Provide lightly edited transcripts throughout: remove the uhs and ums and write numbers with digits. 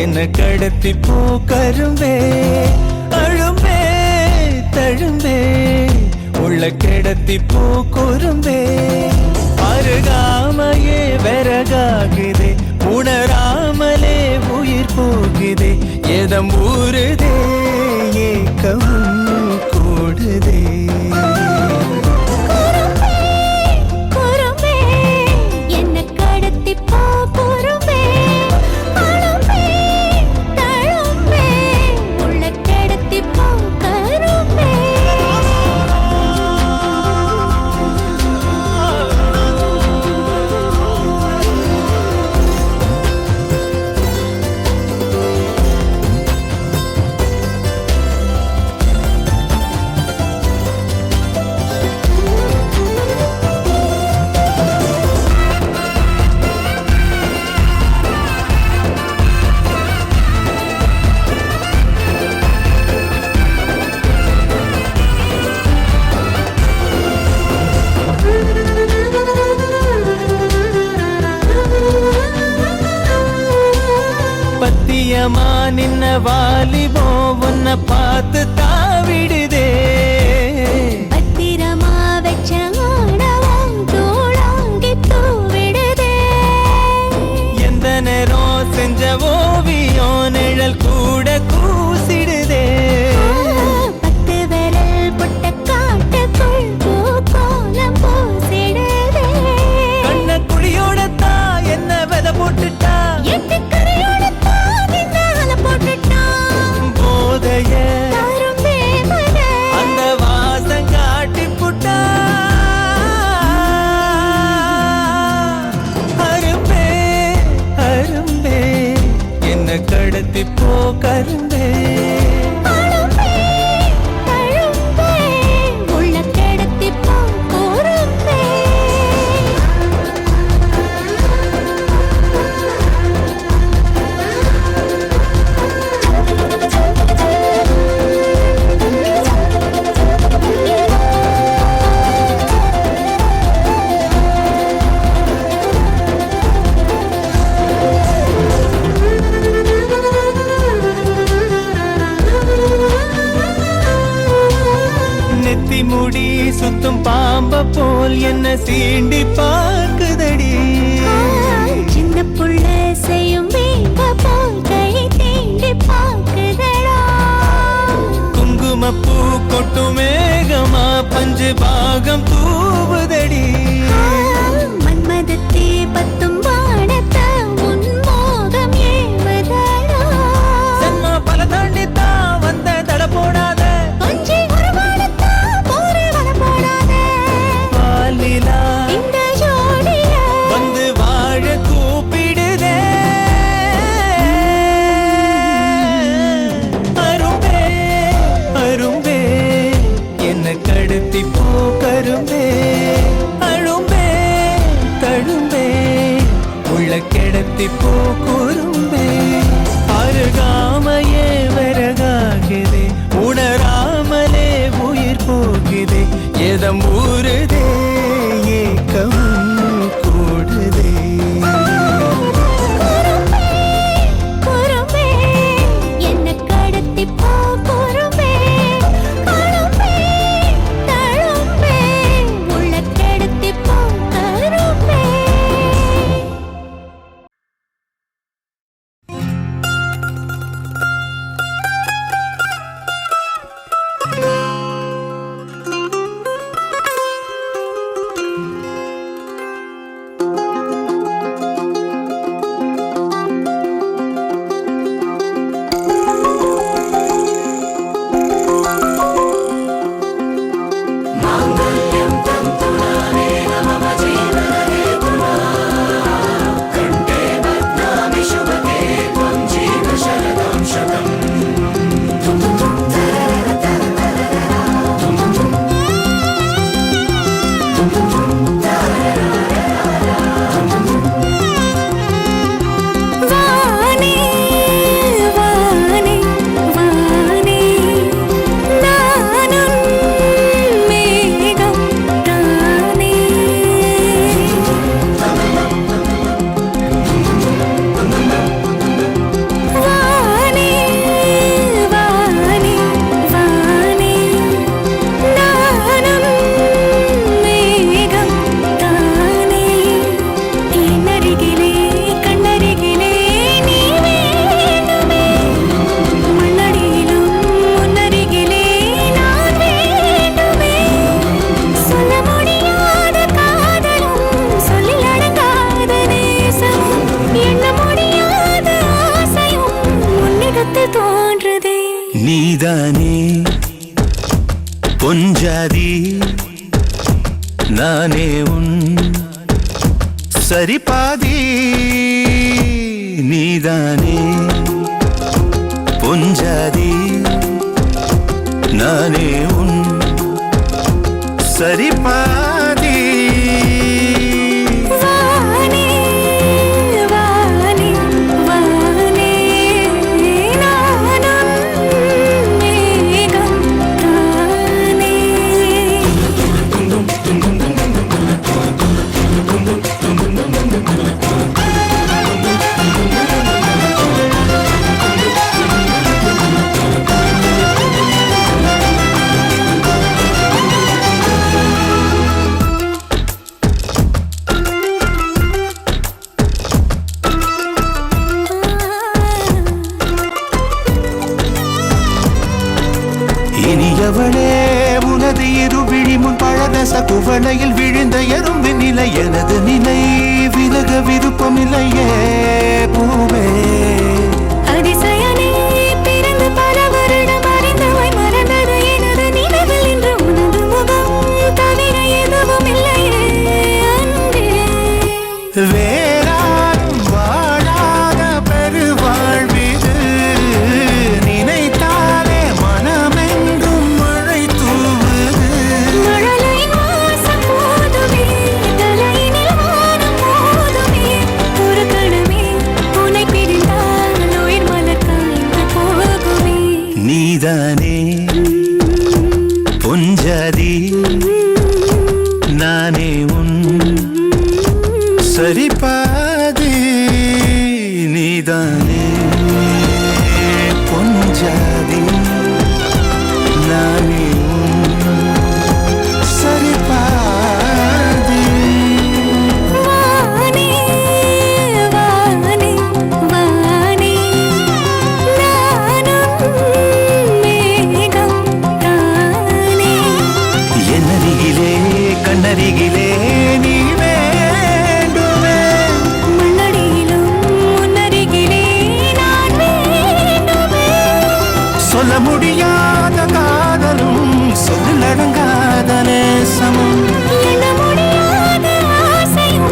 என்ன கடத்தி போ கரும்பே அழும்பே தழும்பே உள்ள கிடத்தி போ குறும்பே அருகாமையே விறகாகுதே உணராமலே உயிர் போகுதே எதம் ஊறுதே ஏக்கமும் கூடுதே நின்ன வாலிபோ உன்னை பார்த்து தாவிடுதே பத்திரமா வச்ச தூளாங்கி தூவிடுதே எந்த நேரம் செஞ்ச ஓவியம் நிழல் கூட கூசிடுதே பத்து விரல் புட்ட காட்டுக்குள் பூக்கோலம் பூசிடுதே கண்ண குடியோடத்தா என்ன விதை போட்டுட்டா அந்த வாசம் காட்டி புட்டா அரும்பே அரும்பே என்ன கடத்தி போ கரும்பே முடி சுத்தும் பாம்ப போல் என்ன சீண்டி பார்க்குதடி சின்ன புள்ள செய்யும் வேங்க போல் கை தீண்டி பார்க்குதடா குங்குமப்பூ கொட்டு மேகமா பஞ்சு பாகம் தூவுதடி மன்மதத்தே பத்தும் வானத்த உன்மோகம் ஏவதடா சன்மா பல தாண்டித்தா வந்த தட போடாத வந்து வாழ கூப்பிடுதே அரும்பே அரும்பே என்ன கடத்தி போ கரும்பே அழும்பே தழும்பே உள்ள கிடத்தி போ குறும்பே அருகாமையே விறகாகுதே உணராமலே உயிர் போகுதே எதம் ஊறுதே ஏக்கமும் கூடுதே என்ன கடத்தி போ குறும்பே அழும்பே தழும்பே உள்ள கிடத்தி போ கரும்பே உன்னிடத்தில் தோன்றுதே. நீதானே பொஞ்சாதி, நானே உன் சரிபாதி. நீதானே பொஞ்சாதி, நானே உன் சரிபாதி. இனியவளே உனது இருவிழி முன் பழதச குவளையில் விழுந்த எறும்பு நிலை. எனது நிலை விலக விருப்பமில்லையே பூவே. அதிசயனே பிறந்து பல வருடம் அறிந்தவை மறந்தது எனது நினைவில் இன்று உனது முகம் தவிர எதுவும் இல்லையே அன்பே. வேறாரும் வாழாத பெருவாழ்விது, நினைத்தாலே மனமென்றும் மழை தூவுது. மழலையின் வாசம் போதுமே, தலையினில் வானம் போதுமே. ஒரு கணமே உன்னை பிரிந்தால் உயிர் மலர் காய்ந்து போகுமே. நீதானே பொஞ்சாதி, நானே உன் சரிபாதி. நீதானே பொஞ்சாதி, நானே உன் சரிபாதி. வானே வானே வானே, நானும் மேகம் தானே. என்னருகிலே கண்ணருகிலே நீ வேண்டுமே. மண்ணடியிலும் முன்னருகிலே நான் வேண்டுமே. சொல்ல முடியாத காதலும் சொல்லடங்காத நேசமும். எண்ண முடியாத ஆசையும்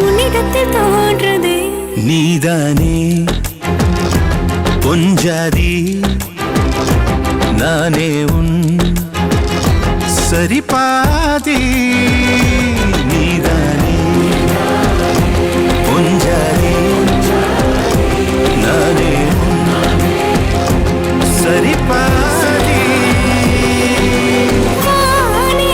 உன்னிடத்தில் தோன்றுதே. நீதானே பொஞ்சாதி, நானே உன் சரிபாதி. நீதானே பொஞ்சாதி, நானே உன் சரிபாதி. வானே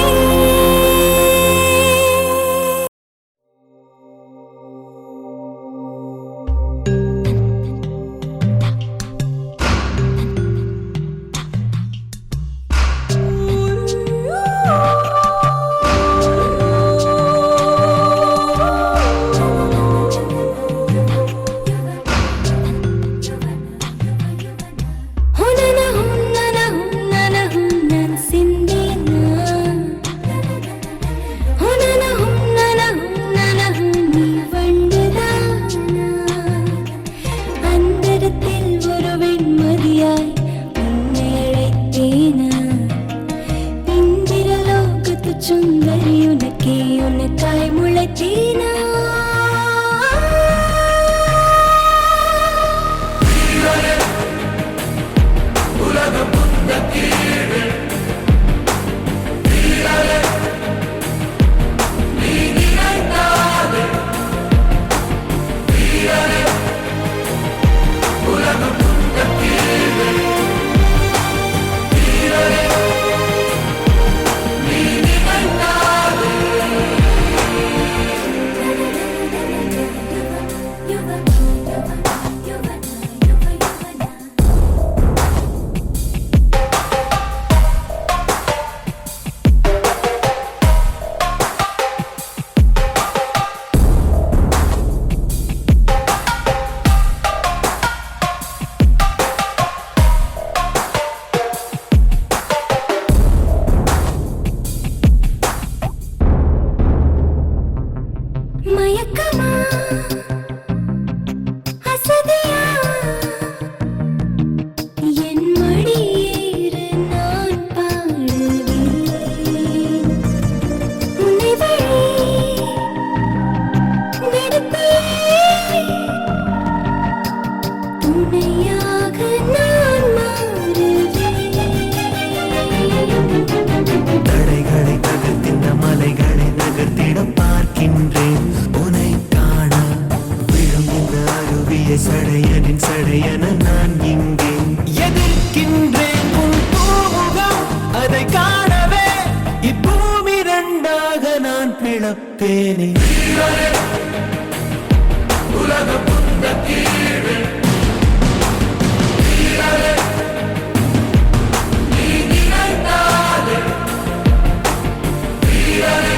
சுந்தரி உனக்கே உனக்காய் முளைத்தீனா. துணையாக நான் மாறுவேன். தடைகளை தகர்க்கின்ற மலைகளை நகர்த்திட பார்க்கின்றேன் உனை காண. விழும் இந்த அருவியை சடையனின் சடையன நான் இங்கே எதிர்க்கின்றேன் உன் பூமுகம். அதை காணவே இப்பூமி இரண்டாக நான் பிளப்பேனே. உலகம் உந்த தீர்வு நீ நினைத்தாலே வீரரே.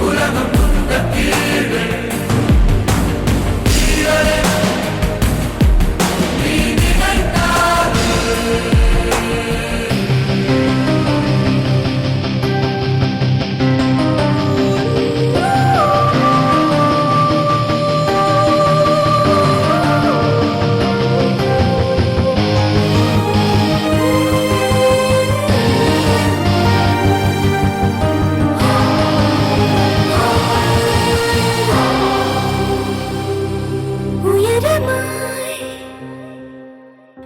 உலகம் உந்த தீர்வு வீரரே நீ நினைத்தாலே. உயரமாய்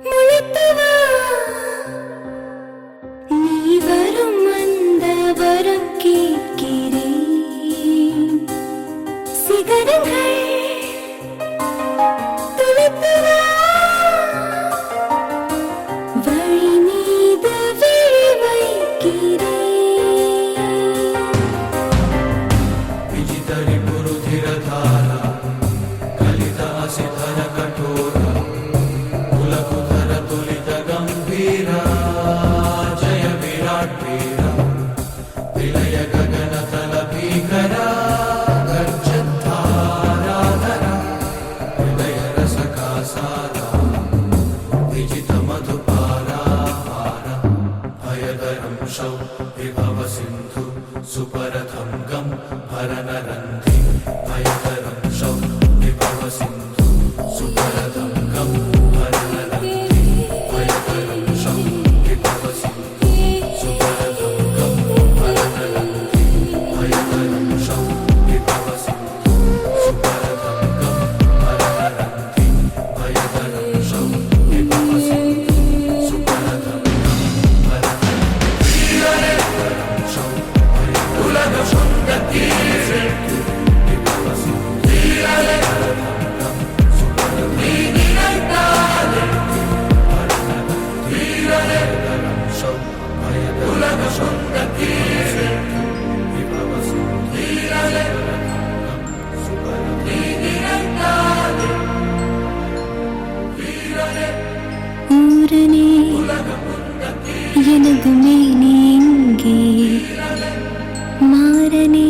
முளைத்து வா. நீ வரும் அந்த வரம் கேட்கிறேன். சிகரங்கள் துளித்து வா. வழி மீது விழி வைக்கிறேன். विजितरि पुरुधिरधारा कलितासिधर कठोरा कुलकुधर तुलित गंभीरा. जय विराट वीरा विलय गगन तल भीकरा. गर्जद्धाराधरा हृदय रसका सारा. विजित मधुपारा पारा भयदरं शौ विभव सिन्धु सुपरथं गं भरनरन्धि. भयदरं शौ विभव सिन्धु सुपरथं गं भरनरन्धि. भयदरं शौ विभव सिन्धु सुपरथं गं भरनरन्धि. भयदरं शौ विभव सिन्धु सुपरथं गं भरनरन्धि. भयदरं शौ विभव सिन्धु सुपरथं गं भरनरन्धि. वीररे शौ उलग सुंद तीरे विभव सिन्धु. वीररे सुपरथं नी निरंताले भरनरन्धि. वीररे शौ उलग सुंद तीरे विभव सिन्धु. वीररे सुपरथं नी निरंताले. वीररे ஊரனே எனது மேனி எங்கே? மாறனே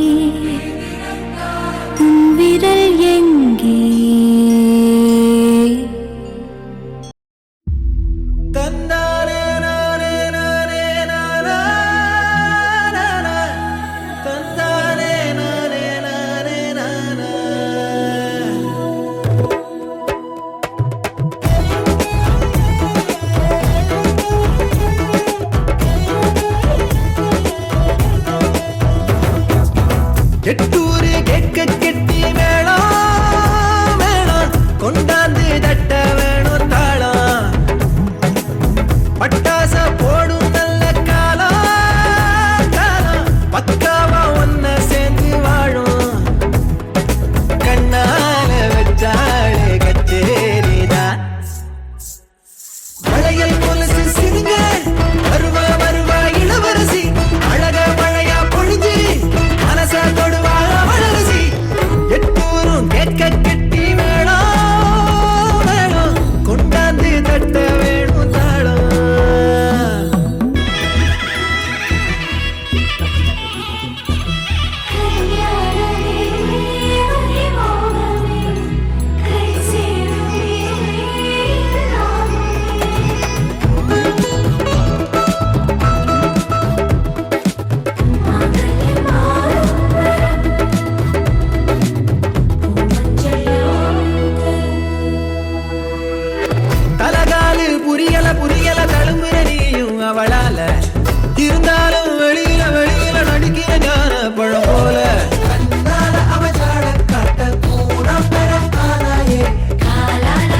உன் விரல் எங்கே? தந்தானே நானே நானே நானா நானா. தந்தானே நானே நானே நானா. எட்டூரு கேட்க கெட்டி வேணும் வேணும். கொண்டாந்து தட்ட வேணும் தாளம். பட்டாச போடும் நல்ல காலம் காலம். பக்காவா ஒன்ன சேர்ந்து வாழும். கண்ணால வச்சாளே கச்சேரிதான். வளையல் கொலுசு சிறுங்க வருவா வருவா இளவரசி. அழக மழையா பொழிஞ்சு மனச தொடுவா வளரசி. எட்டூரும் கேட்க கெட்டி வேணும் வேணும். கொண்டாந்து தட்ட வேணும் தாளம். தலகாலு புரியல புரியல தழும்புற நீயும் அவளால. இருந்தாலும் வெளியில வெளியில நடிக்கிற ஞான பழம் போல. கண்ணால அவ ஜாட காட்ட கூட பெற ஆனாயே. காலால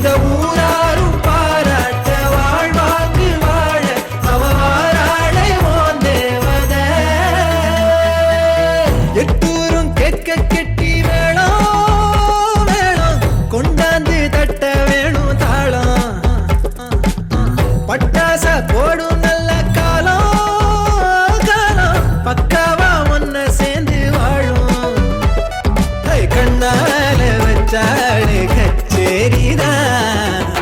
இந்த ஊராரும் பாராட்ட வாழ்வாங்கு வாழ அவவாராளே ஓன் தேவத எட்டூரும் கேட்க கெட்டி வேணும் வேணும் கொண்டாந்து தட்ட வேணும் தாளம் பட்டாச போடும் நல்ல காலம் காலம் பக்காவா ஒன்ன சேர்ந்து வாழும் கண்ணால வச்சாடு கச்சேரிதான்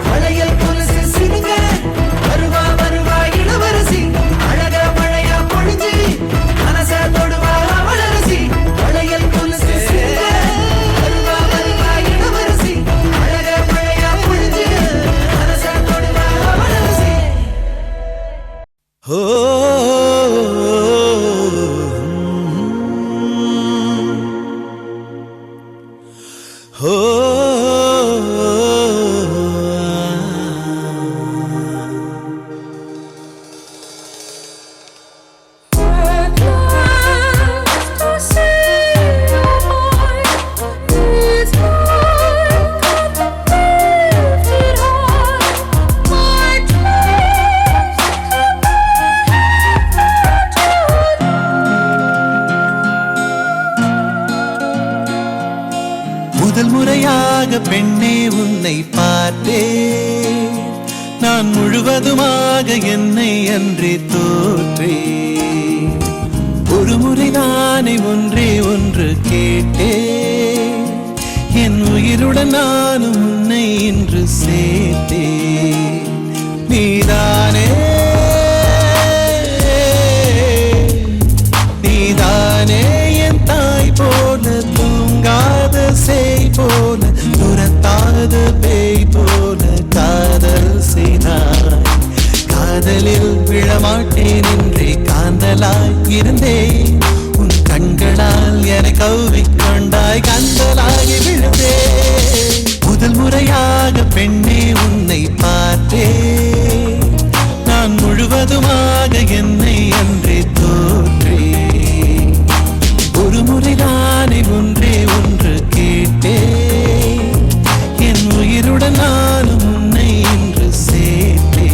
மழையல் கொலுசு சிறுங்க வருவா வருவா இளவரசி அழக மழையா பொழிஞ்சு மனச தொடுவா அவளரசி மழையல் கொலுசு சிறுங்க வருவா வருவா இளவரசி அழக மழையா பொழிஞ்சு மனச தொடுவா அவளரசி ஓ முதல் முறையாக பெண்ணே உன்னை பார்த்தேன் நான் முழுவதுமாக என்னை அன்றே தோற்றேன் ஒரு முறை நானே ஒன்றே ஒன்று கேட்டேன் என் உயிருடன் நானும் உன்னை இன்று சேர்த்தேன் நீதானே நீதானே என் தாய் போல தூங்காத சேய் போல துரத்தாத பேய் போல காதல் செய்தாய் காதலில் விழமாட்டேன் என்றே காந்தலாய் இருந்தேன் உன் கண்களால் என கவ்விக்கொண்டாய் கந்தலாகி விழுந்தேன் முதல் முறையாக பெண்ணே உன்னை பார்த்தேன் நான் முழுவதுமாக என்னை அன்றே தோற்றேன் ஒரு முறை நானே ஒன்றே ஒன்று கேட்டேன் என் உயிருடன் நானும் உன்னை இன்று சேர்த்தேன்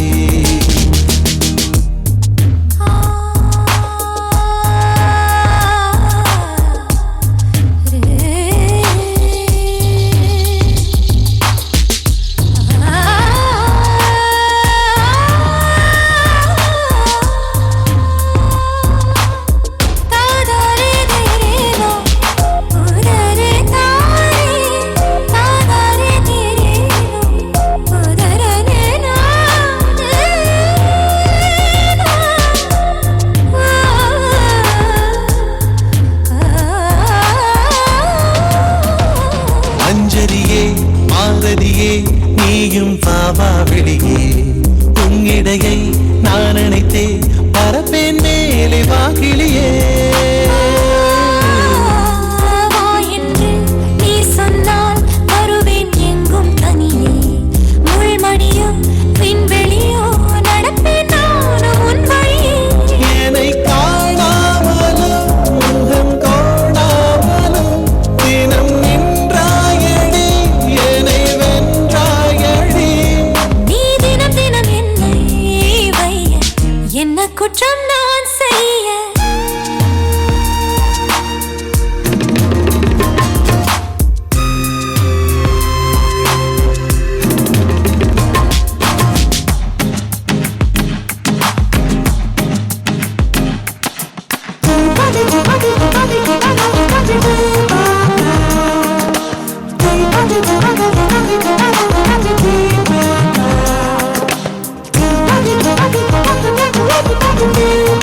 அஞ்சரியே மாலதியே நீயும் பாவா வெளியே உன்னிடையை நான் நினைத்தே பரப்பேன் மேலே வாகிலியே குற்றம் நான் செய்ய Thank you.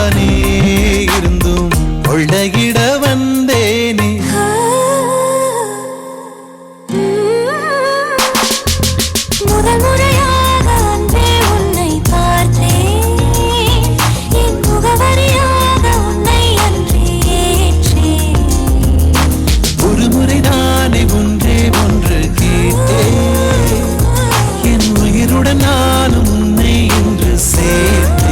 தானே இருந்தும் கொள்ளையிட வந்தேனே. முதல் முறையாக அன்றே உன்னை பார்த்தேன், என் முகவரியாக உன்னை அன்றே ஏற்றேன். ஒரு முறைதானே ஒன்றே ஒன்று கேட்டேன், என் உயிருடன் நானும் உன்னை என்று சேர்த்தேன்.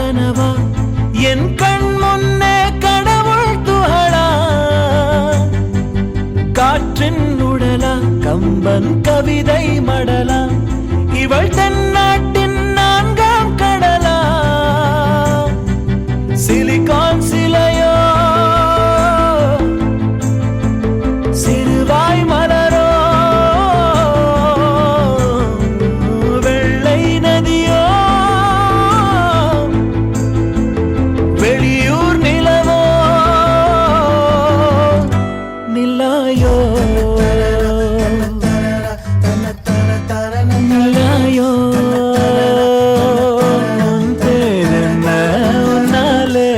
கனவா என் கண் முன்னே கடவுள் துகளா காற்றின் உடலா கம்பன் கவிதை மடலா இவள் தென்னாட்டின் நான்காம் கடலா சிலிகான் சிலையோ சிறுவாய் மலரோ வெள்ளை நதியோ வெளியூர் நிலவோ நிலாயோ நிலாயோ உன் பேரென்ன உன்னாலே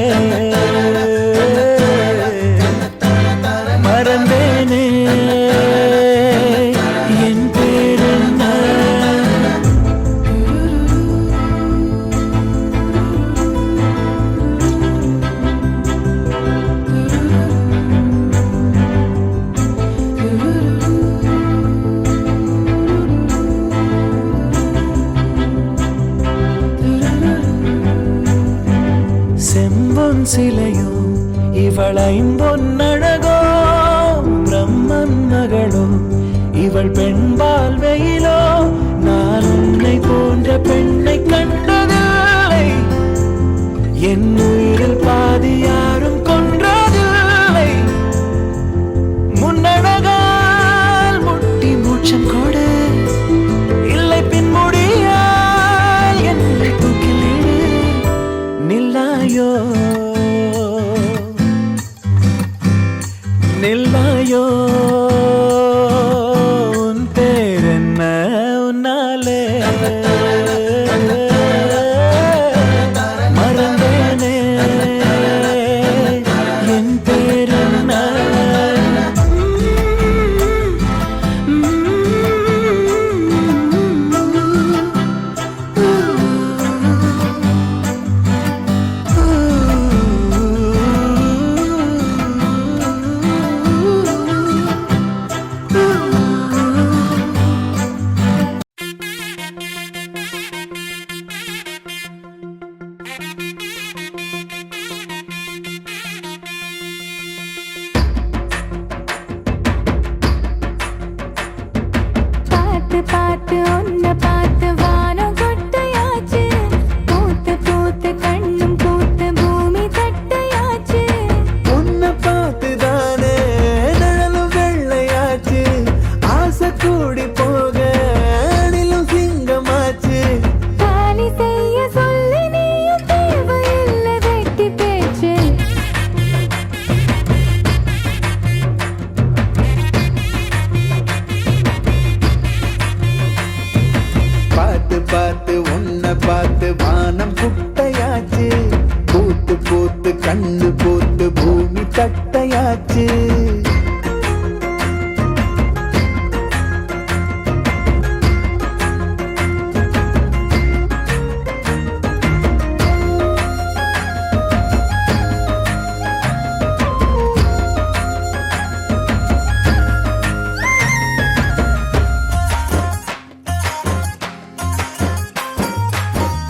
மறந்தேனே என் பேரென்ன செம்பொன் சிலையோ இவள் ஐம்பொன்னழகோ பிரம்மன் மகளோ இவள் பெண்பால் வெயிலோ நான் உன்னை போன்ற பெண்ணை கண்டதில்லை என் உயிரில் பாதி யாரும் கொன்றதில்லை முன்னழகால் முட்டி மூச்சம் கொடு இல்லை பின்முடியால் என்னை தூக்கிலிடு நில்லாயோ நில்லாயோ உன் பேரென்ன உன்னாலே மறந்தேனே என் பேரென்ன பார்த்து பார்த்து உன்னை பார்த்து வானம் கொட்டையாச்சு பூத்து பூத்து கண்ணும் பூத்து பூமி தட்டையாச்சு உன்னை பார்த்துதானே நிழலும் வெள்ளையாச்சு ஆசை கூடி போக அணிலும் சிங்கமாச்சு தாலி செய்ய சொல்லி நீயும் தேவையில்லை வெட்டி பேச்சு பார்த்து பார்த்து உன்னை பார்த்து வானம் குட்டையாச்சு பூத்து பூத்து கண்ணு பூத்து பூமி தட்டையாச்சு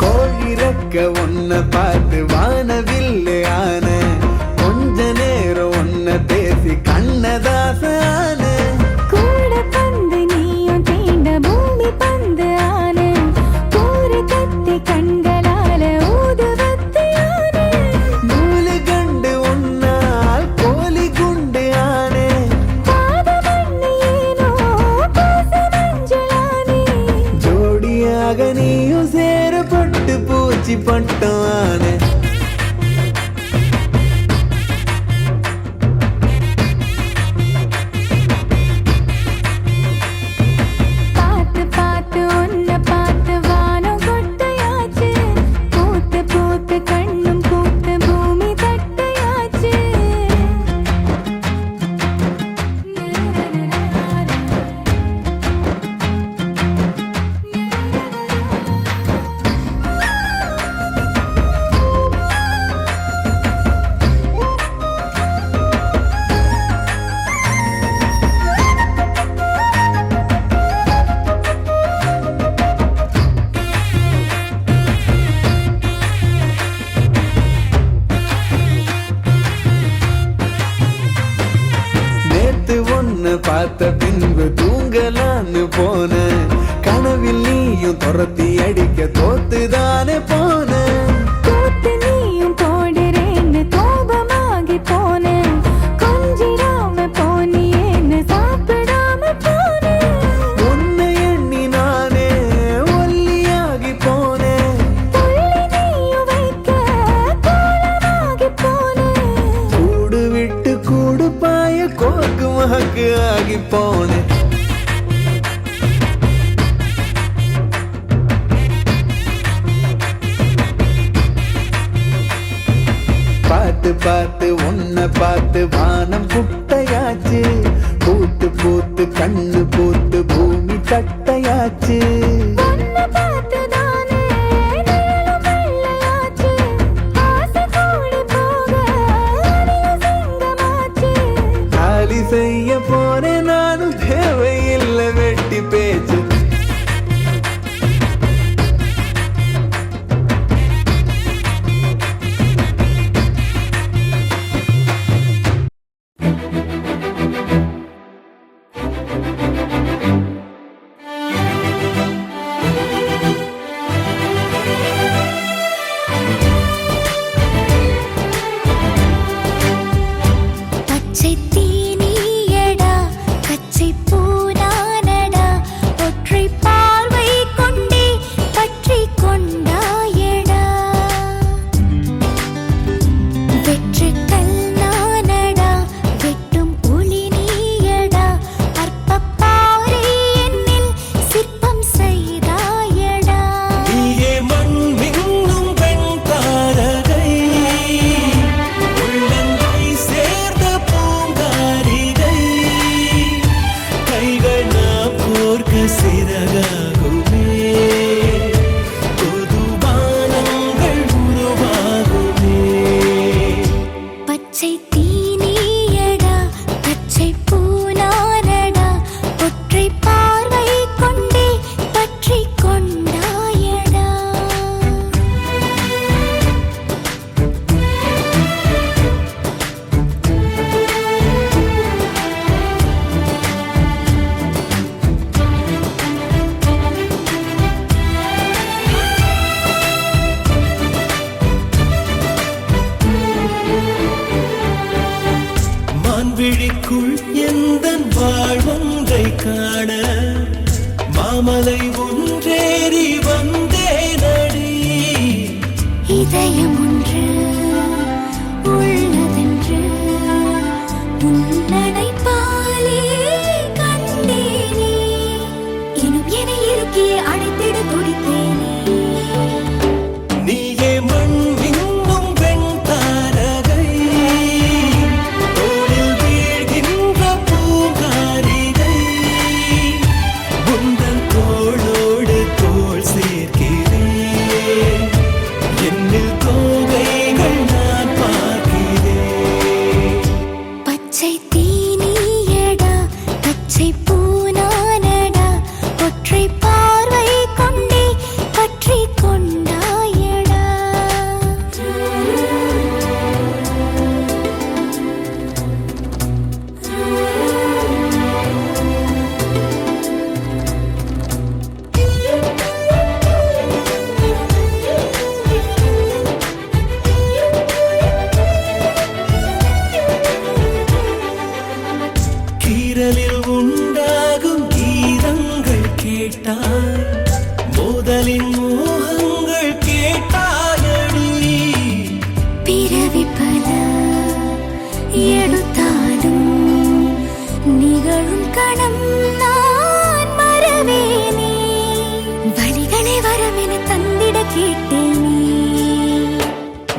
கோழிறக்க உன்னை பார்த்து வானவில்லை ஆன கொஞ்ச நேரம் உன்னை பேசி உன்னை பார்த்த பின்பு தூங்கலான்னு போன கனவில் நீயும் துரத்தி அடிக்க தோத்துதானே போன தோத்து நீயும் போடுறேன்னு கோபமாகி போனேன் கொஞ்சிடாம போனியேன்னு சாப்பிடாம போனேன் உன்னை எண்ணி நானே ஒல்லியாகி போனேன் புள்ளி நீயும் வைக்க கோலமாகி போனேன் கூடு விட்டு கூடு பாய கோக்கு மகக்கு ஆகி போனேன் பார்த்து பார்த்து உன்னை பார்த்து வானம் குட்டையாச்சு பூத்து பூத்து கண்ணு பூத்து பூமி தட்டையாச்சு உன்னை பார்த்துதானே நீளும் வெள்ளையாச்சு ஆசை கூடி போக அணியும் சிங்கமாச்சு காலி செய்ய போனேன் நானும் தேவையில்லை வெட்டி பேச்சு பச்சை தீனியடா பச்சை பூனானடா ஒற்றை பார்வை கொண்டே பற்றி கொண்டாயடா வெற்று கல் நானடா வெட்டும் ஒளி நீயடா அற்பப்பாறை என்னில் சிற்பம் செய்தாயடா நீயே மண் மின்னும் பெண் தாரகை உள்ளங்கை சேர்ந்த பூங்காரிகை கைகள் நாம் கோர்க்க சிறகாகுமே புதுவானங்கள் உருவாகுமே பச்சை தீனியடா பச்சை பூனானடா ஒற்றை பார்வை கொண்டே பற்றி கொண்டாயடா மான்விழிக்குள் எந்தன் வாழ்வொன்றை காண மாமலை ஒன்றேறி வந்தேனடி இதயம் ஒன்று உள்ளதென்று உன்னடை பாலே கண்டேனே இன்னும் என இருக்கே அடைத்திட துடித்தேனே நீயே மண் மின்னும் பெண் தாரகை தோளில் வீழ்கின்ற பூங்காரிகை உந்தன் தோளோடு தோள் சேர்க்கிறேன் என்னில் தோகைகள் நான் பார்க்கிறேன் பச்சை தீனியடா பச்சை பூனானடா ஒற்றை பார்வை கொண்டே பற்றி கொண்டாயடா கீரலில் உண்டாகும் கீதங்கள் கேட்டாய் மோதலின் மோகங்கள் கேட்டாயடி பிறவி பல எடுத்தாலும் நிகழும் கணம் நான் மறவேனே வழிகளை வரமென தந்திட கேட்டேனே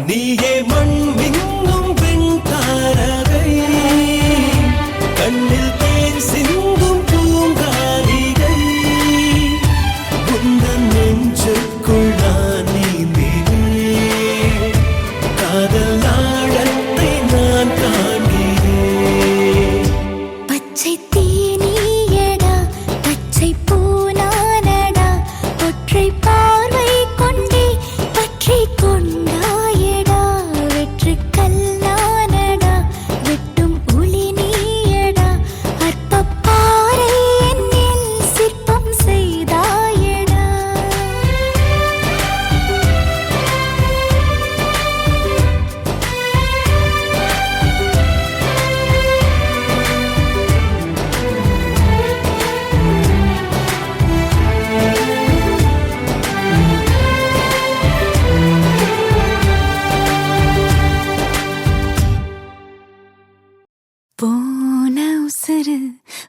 நீயே மண் மின்னும் பெண் தாரகை கண்ணில் தேன் சிந்தும் பூங்காரிகை உந்தன் நெஞ்சுக்குள் நான் நீந்தினேன் காதல் ஆழத்தை நான் காண்கிறேன் பச்சை தீனியடா பச்சை பூனானடா ஒற்றை பார்வை கொண்டே பற்றி கொண்டாயடா வெற்று கல்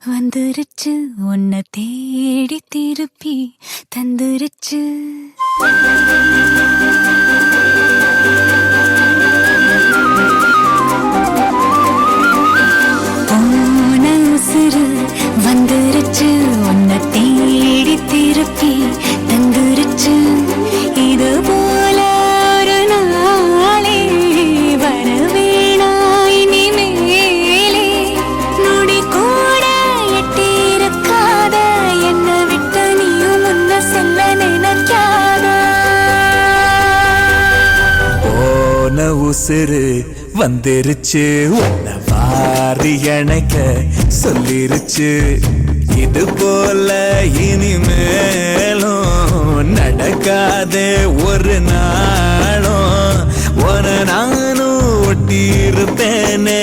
வந்துருச்சு உன்னை தேடி திருப்பி தந்துருச்சு. போன உசுறு வந்துருச்சு உன்னை தேடி திருப்பி தந்துருச்சு. இது போல ஒரு நாளே வரவேணா இனிமேலே. நொடி கூட எட்டிருக்காத என்னை விட்டு நீயும் முன்ன செல்ல நினைக்காத. போன உசுறு வந்துருச்சு உன்னை வாரி அணைக்க சொல்லிருச்சு. இது போல இனிமேலும் நடக்காதே ஒரு நாளும். உன நானும் ஒட்டி இருப்பேனே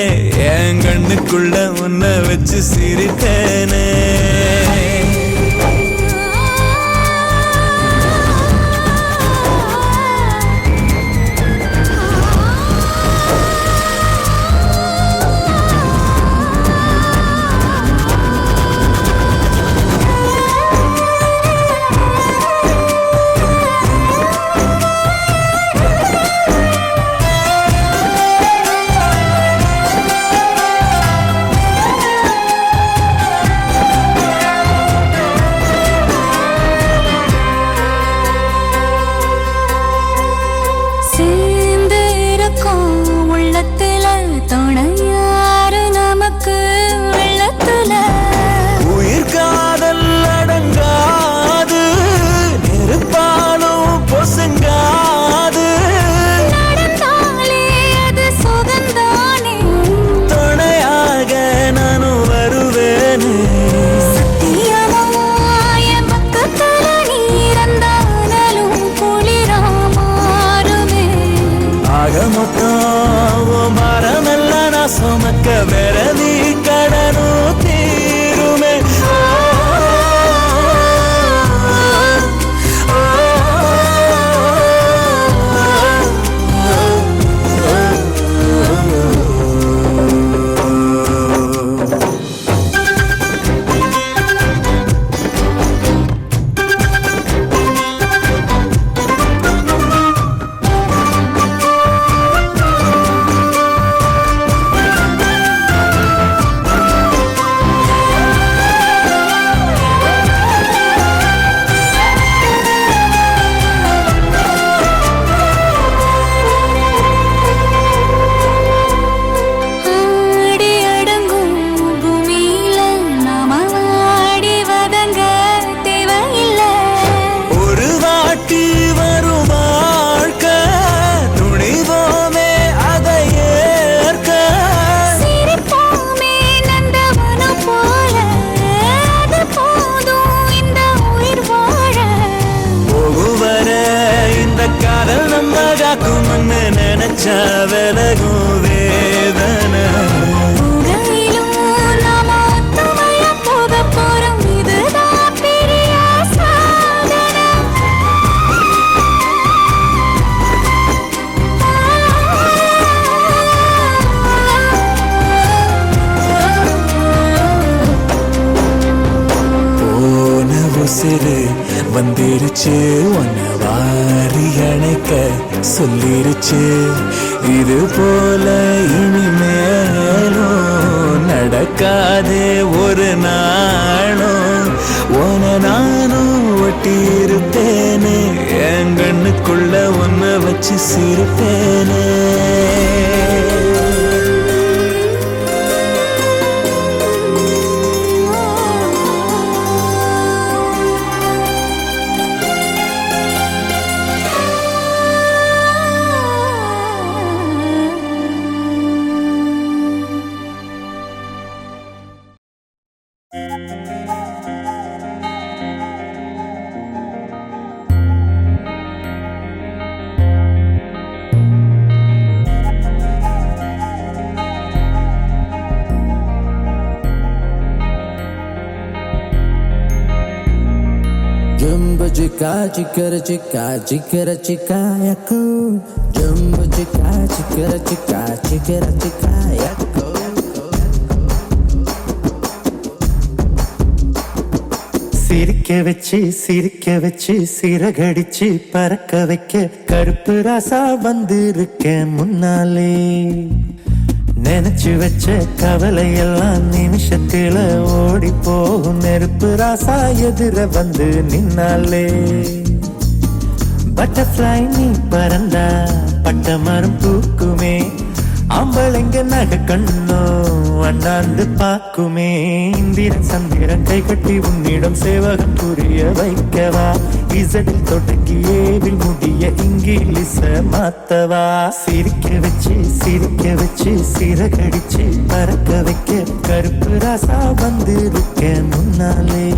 என் கண்ணுக்குள்ள உன்னை வச்சு சிரிப்பேனே. சுமக்க வெறதி கடனோ தீருமே. நினைச்சா விலகும் வேதனை. போக போறோம் இதுதான் பெரிய சாதனை. போன உசுறு வந்துருச்சு உன்னை வாரி அணைக்க சொல்லிருச்சு. இது போல இனிமேலும் நடக்காதே ஒரு நாளும். உன நானும் ஒட்டி இருப்பேனே என் கண்ணுக்குள்ள உன்னை வச்சு சிரிப்பேனே. Chica, chica, chica, chica, chica, yako. Jumbo chica, chica, chica, chica, chica, yako. சிரிக்க வச்சு சிறகடிச்சு பறக்க வைக்க கருப்பு ராசா வந்திருக்கேன் முன்னாலே. நினைச்சு வச்ச கவலையெல்லாம் நிமிஷத்துல ஓடி போகும் நெருப்பு ராசா எதிர வந்து நின்னாலே. பட்டர்ஃப்ளை நீ பறந்தா பட்ட மரம் பூக்குமே, ஆம்பளைங்க நகை கண்ணோ அண்ணாந்து பாக்குமே. இந்திரன் சந்திரன் கை கட்டி உன்னிடம் சேவகம் புரிய வைக்கவா, இசடில் தொடங்கி ஏவில் முடிய இங்கிலீஷ மாத்தவா. சிரிக்க வச்சு சிறகடிச்சு பறக்க வைக்க கருப்பு ராசா வந்திருக்க முன்னாலே.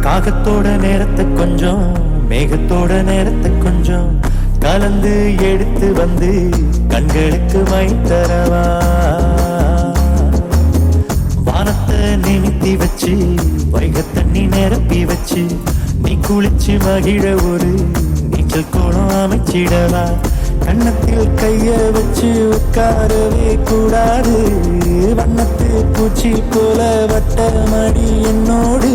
காகத்தோட நேரத்தை கொஞ்சம் மேகத்தோட நேரத்தை கொஞ்சம் கலந்து எடுத்து வந்து கண்களுக்கு மை தரவா. வானத்தை நிமித்தி வச்சு வைக தண்ணி நிரப்பி வச்சு நீ குளிச்சு மகிழ ஒரு நீச்சல் கோலம் அமைச்சிடவா. கண்ணத்தில் கைய வச்சு உட்காரவே கூடாது, வண்ணத்து பூச்சி போல வட்ட மடி என்னோடு.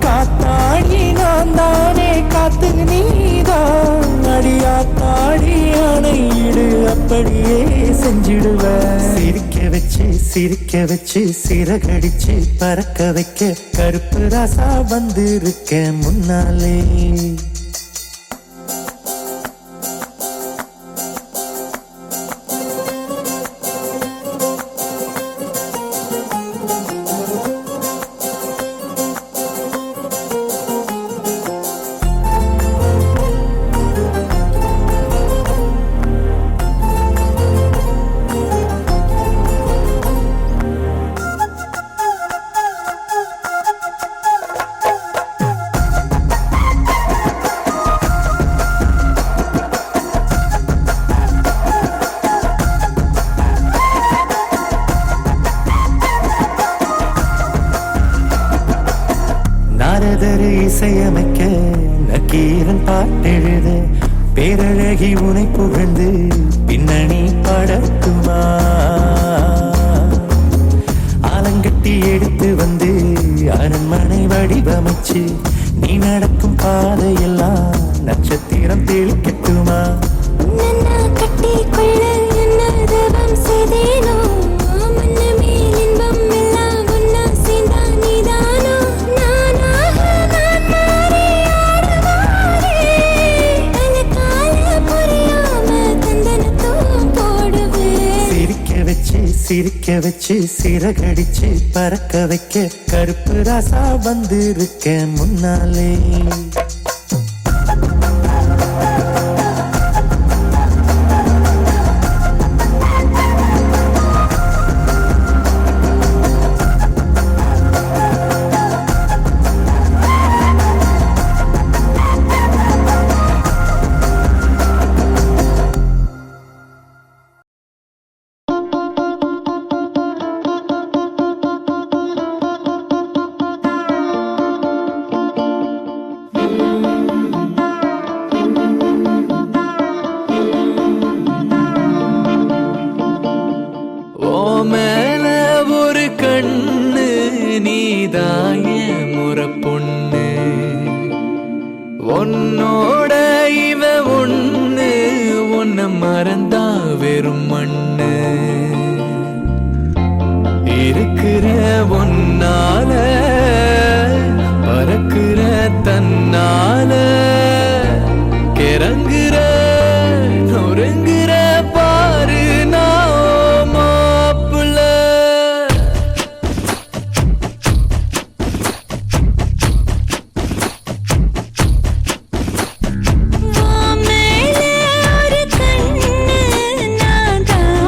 காத்தாடி நான் தானே காத்து நீதான் அடியாத்தாடி அணையிடு அப்படியே செஞ்சிடுவ. சிரிக்க வச்சு சிறகடிச்சு பறக்க வைக்க கருப்பு ராசா வந்திருக்க முன்னாலே. நாரதர் இசையமைக்க நக்கீரன் பாட்டெழுத பேரழகி உனை புகழ்ந்து பின்னணி படக்குமா. ஆலங்கட்டி எடுத்து வந்து அரண்மனை வடிவமைச்சு நீ நடக்கும் பாதையெல்லாம் நட்சத்திரம் தெளிக்கட்டுமா. கட்டி கொள்ள என்ன தவம் செய்தேனோ, மன்னமே இன்பம் எல்லாம் ஒன்னா சேர்ந்தா நீதானோ. சிரிக்க வச்சு சிறகடிச்சு பறக்க வைக்க கருப்பு ராசா வந்திருக்க முன்னாலே. மேல ஒரு கண்ணு நீதாய முறை பொண்ணு, உன்னோட இவ ஒண்ணு உன்னை மறந்தா வெறும் மண்ணு. இருக்கிற ஒன்னால பறக்கிற தன்னால கிறங்குற நொறுங்குற பாரு மேலே ஒரு கண்ணு நான் தான்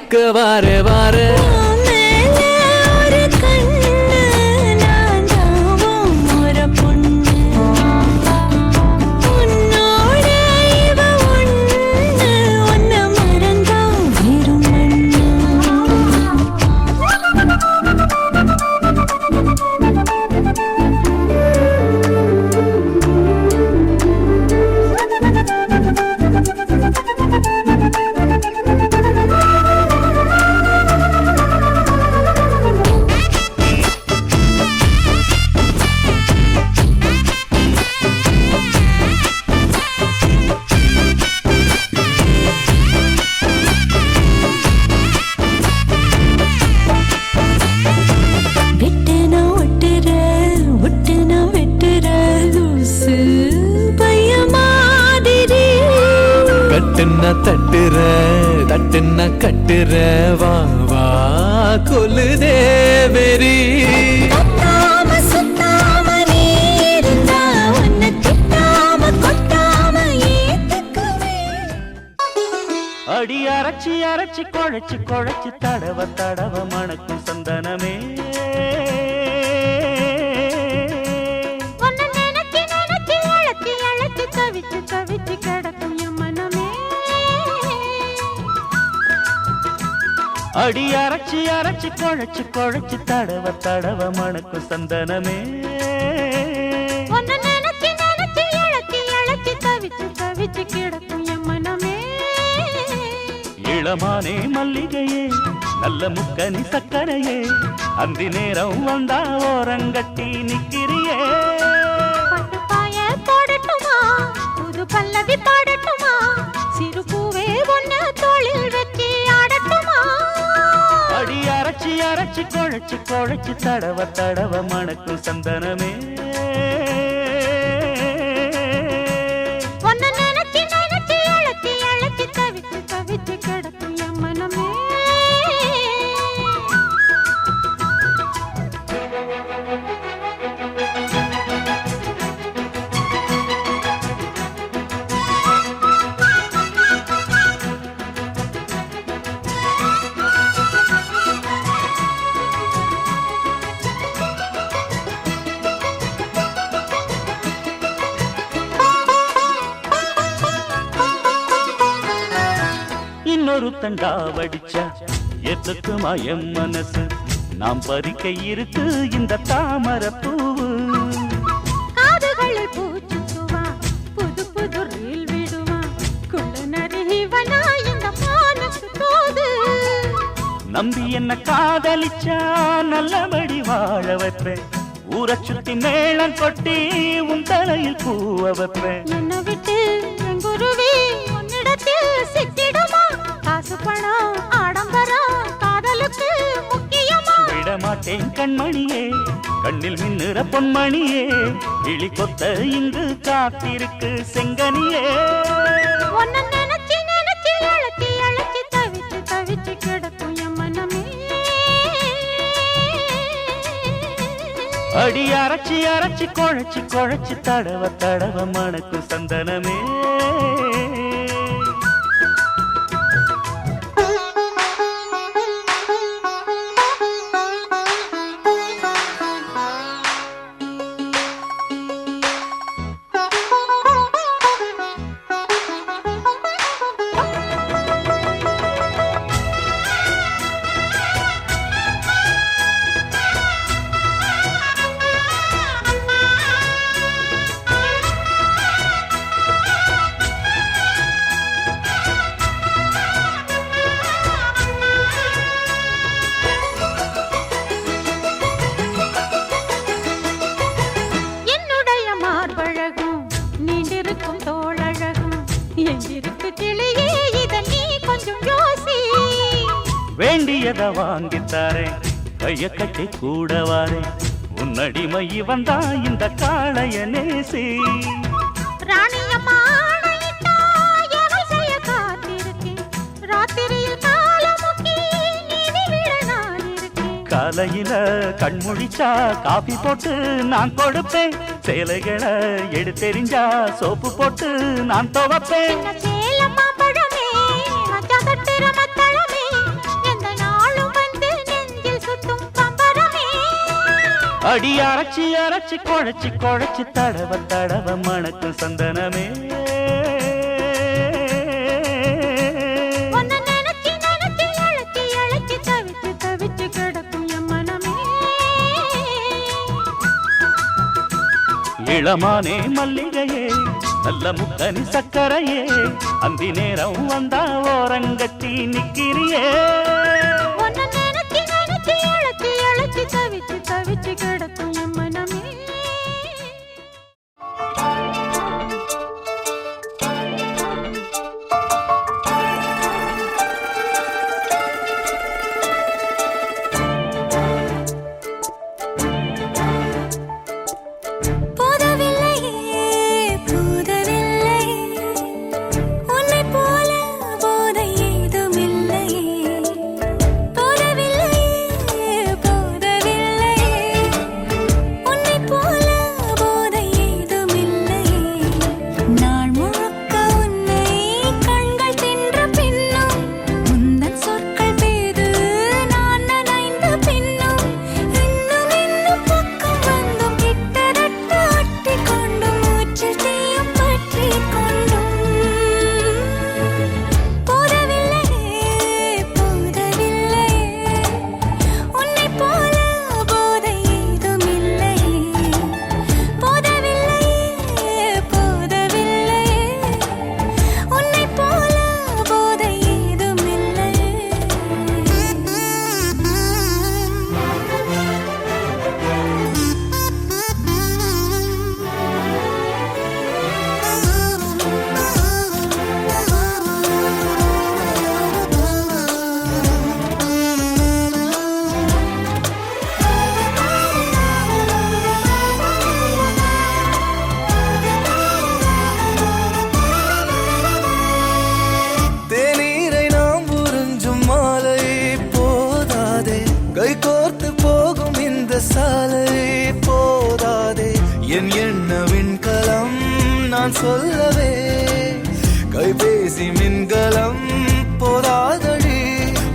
சிக்க வார வார உன் மேல ஒரு கண்ணு, நான் தாவும் ஒரு பொண்ணு. உன்னோட இவ ஒண்ணு, உன்னை மறந்தா வெறும் மண்ணு. விட்டுனா ஒட்டுற, ஒட்டுனா வெட்டுற, லூசு பைய மாதிரி. கட்டுன்னா தட்டுற தட்டுன்னா கட்டுற வா வா கொல்லுதே வெறி கத்தாம சுத்தாம நீ இருந்தா, உன்னை திட்டாம கொட்டாம ஏத்துக்குவேன். அடி அரைச்சி அரைச்சி குழைச்சு குழைச்சு தடவ தடவ மணக்கும் சந்தனமே உன்னை நினைச்சு நினைச்சு அழைச்சு அழைச்சு தவிச்சு தவிச்சு கிடக்கும் என் மனமே. அடி அரைச்சி அரைச்சி குழைச்சு குழைச்சு தடவ தடவ மணக்கும் சந்தனமே உன்னை நினைச்சு நினைச்சு அழைச்சு அழைச்சு தவிச்சு தவிச்சு கிடக்கும் என் மனமே. இளமானே மல்லிகையே நல்ல முக்கனி சக்கரையே அந்தி நேரம் வந்தா ஓரங்கட்டி நிக்கிறியே பட்டு பாய போடட்டுமா, புது பல்லவி பாடட்டுமா, சிறு பூவே ஒன்னு தோளில் வச்சு ஆடட்டுமா. அடி அரைச்சி அரைச்சி குழைச்சு குழைச்சு தடவ தடவ மணக்கும் சந்தனமே உன்னை நினைச்சு நினைச்சு அழைச்சு அழைச்சு தவிச்சு தவிச்சு கிடக்கும் என் மனமே. இன்னொரு தண்டா வடிச்சா எத்துக்குமா என் மனசு நாம் பறிக்க இருக்கு இந்த தாமரை பூவு காதுகளில் பூச்சுக்குவா, புது புது ரீல் விடுவா, குள்ள நரிவனா இந்த மானுக்கு தோது. நம்பி என்ன காதலிச்சா நல்லபடி வாழ வைப்பேன் ஊரை சுத்தி மேளம் கொட்டி உன் தலையில் பூவ வைப்பேன் என்னை விட்டு என் குருவி உன்னிடத்தில் சிக்கிடுமா, காசு பணம் ஆடம்பரம் காதலுக்கு முக்கியமா. விடமாட்டேன் கண்மணியே கண்ணில் மின்னுற பொன்மணியே கிளி கொத்த இங்கு காத்திருக்கு செங்கனியே உன்னை நினைச்சு நினைச்சு அழைச்சி அழைச்சி தவிச்சு தவிச்சு கிடக்கும் என் மனமே. அடி அரைச்சி அரைச்சி குழைச்சி குழைச்சி தடவ தடவ மணக்கும் சந்தனமே வேண்டியத வாங்கித்தாரேன் கைய கட்டி கூட வாரேன் உன்னடிமை வந்தா இந்த காளைய நேசி காலையில கண்முழிச்சா காபி போட்டு நான் கொடுப்பேன் சேலைகளை எடுத்தெறிஞ்சா சோப்பு போட்டு நான் துவைப்பேன் அடி அரைச்சி அரைச்சி குழைச்சி குழைச்சி தடவ தடவ மணக்கும் சந்தனமே உன்னை நினைச்சு நினைச்சு அழைச்சி அழைச்சி தவிச்சு தவிச்சு கிடக்கும் என் மனமே. இளமானே மல்லிகையே நல்ல முக்கனி சக்கரையே அந்தி நேரம் வந்தா ஓரங்கட்டி நிக்கிறியே. உன்னை நினைச்சு நினைச்சு அழைச்சி அழைச்சி தவிச்சு தவிச்சு கிடக்கும் என் மனமே. என் எண்ண விண்கலம் நான் சொல்லவே கைபேசி மின்கலம் போதாதடி.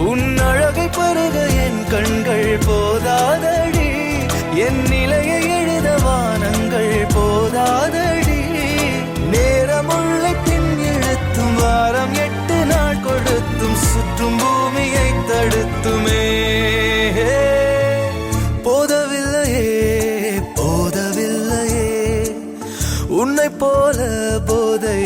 உன் அழகை பருக என் கண்கள் போதாதடி. என் நிலையை எழுத வானங்கள் போதாதடி. நேரமுள்ள பின் இழுத்தும் வாரம் 8 நாள் கொடுத்தும் சுற்றும் பூமியை தடுத்துமே. போதவில்லையே போதவில்லையே உன்னை போல போதை